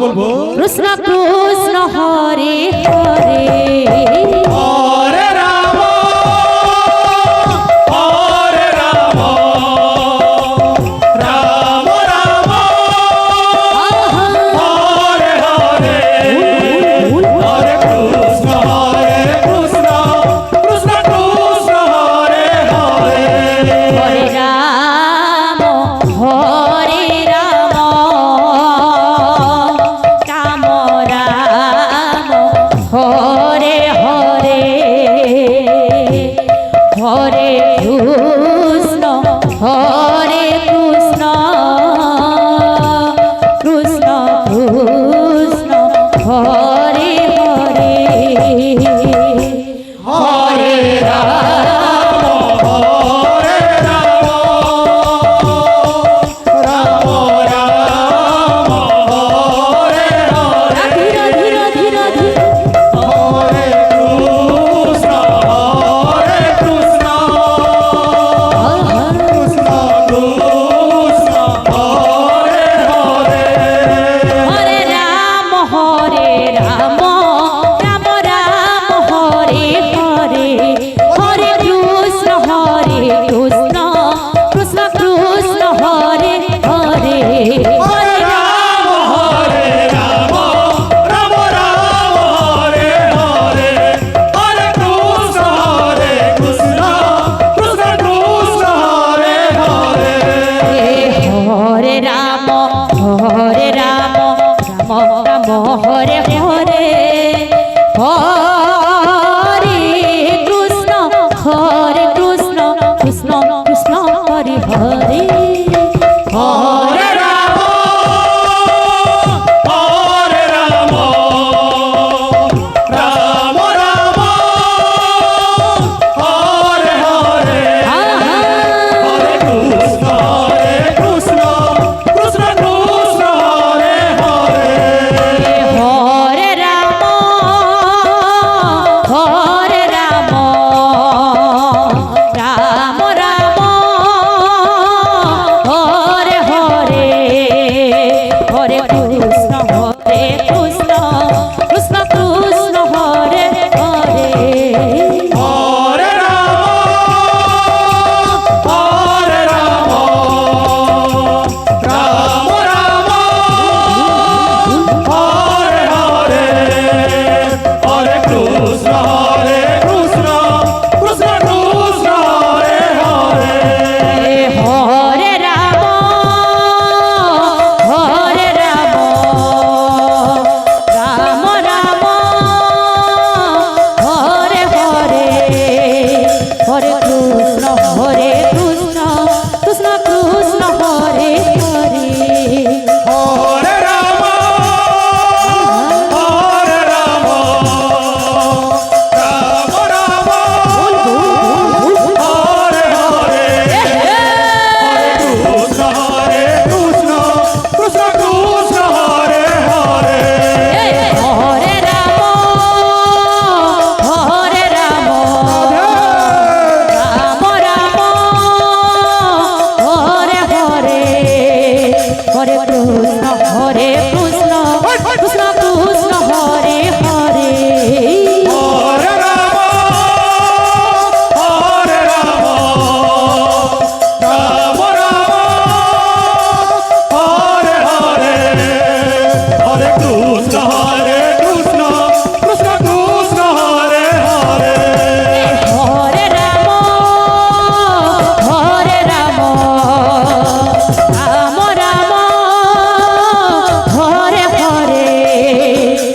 বলবো কৃষ্ণ কৃষ্ণ হরে হরে হরে রাম হরে রাম রাম রাম হরে হরে হরে কৃষ্ণ কৃষ্ণ কৃষ্ণ হরে হরে হরে রাম হরে রাম রাম রাম হরে হরে হরে কৃষ্ণ হরে কৃষ্ণ কৃষ্ণ কৃষ্ণ হরে হরে হরে রাম হরে রাম রাম রাম হরে হরে ধীরে ধীরে ধীরে ধীরে হরে কৃষ্ণ কৃষ্ণ কৃষ্ণ হরে হরে হরে রাম রাম রাম রাম হরে হরে হরে কৃষ্ণ কৃষ্ণ কৃষ্ণ কৃষ্ণ হরে হরে হরে রাম হরে রাম রাম রাম হরে হরে হরে কৃষ্ণ কৃষ্ণ কৃষ্ণ কৃষ্ণ হরে হরে হরে রাম রাম রাম হরে হরে হরে কৃষ্ণ কৃষ্ণ কৃষ্ণ কৃষ্ণ হরে হরে হরে রাম হরে রাম রাম রাম হরে হরে হরে কৃষ্ণ কৃষ্ণ কৃষ্ণ কৃষ্ণ হরে হরে হরে রাম রাম রাম হরে হরে হরে কৃষ্ণ কৃষ্ণ কৃষ্ণ কৃষ্ণ হরে হরে হরে রাম হরে রাম রাম রাম হরে হরে হরে কৃষ্ণ কৃষ্ণ কৃষ্ণ কৃষ্ণ হরে হরে হরে রাম রাম রাম হরে হরে হরে কৃষ্ণ কৃষ্ণ কৃষ্ণ হরে হরে হরে রাম হরে রাম রাম রাম হরে হরে হরে কৃষ্ণ কৃষ্ণ কৃষ্ণ কৃষ্ণ হরে হরে হরে রাম রাম রাম হরে হরে হরে কৃষ্ণ কৃষ্ণ কৃষ্ণ কৃষ্ণ হরে হরে হরে রাম হরে রাম রাম রাম হরে হরে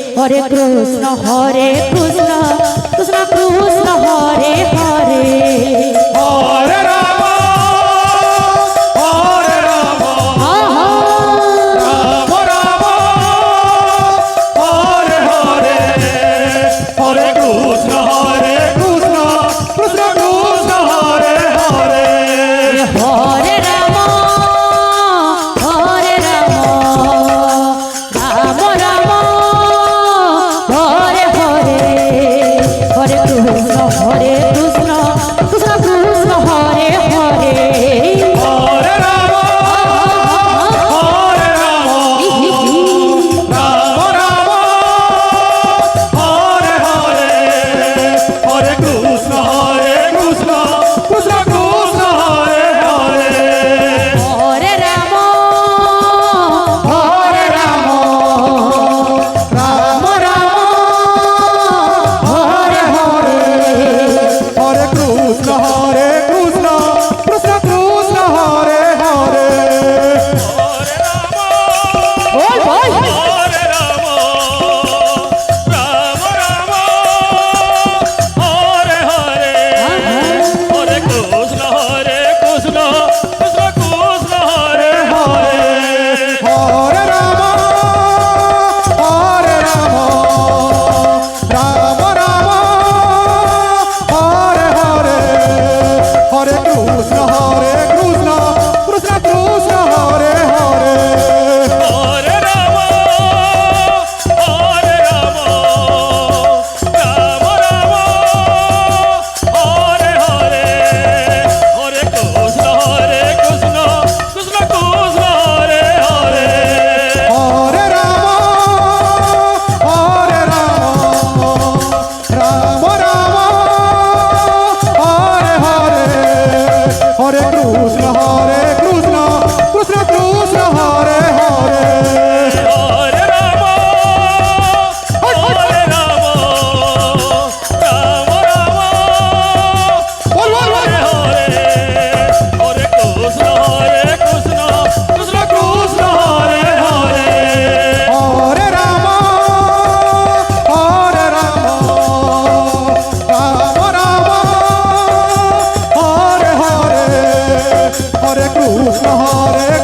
হরে কৃষ্ণ কৃষ্ণ কৃষ্ণ কৃষ্ণ হরে হরে হরে রাম রাম রাম হরে হরে হরে কৃষ্ণ কৃষ্ণ কৃষ্ণ কৃষ্ণ হরে হরে হরে রাম হরে রাম রাম রাম হরে হরে হরে কৃষ্ণ কৃষ্ণ কৃষ্ণ কৃষ্ণ হরে হরে হরে রাম রাম রাম হরে হরে হরে কৃষ্ণ কৃষ্ণ কৃষ্ণ কৃষ্ণ হরে হরে হরে রাম হরে রাম রাম হরে কৃষ্ণ হরে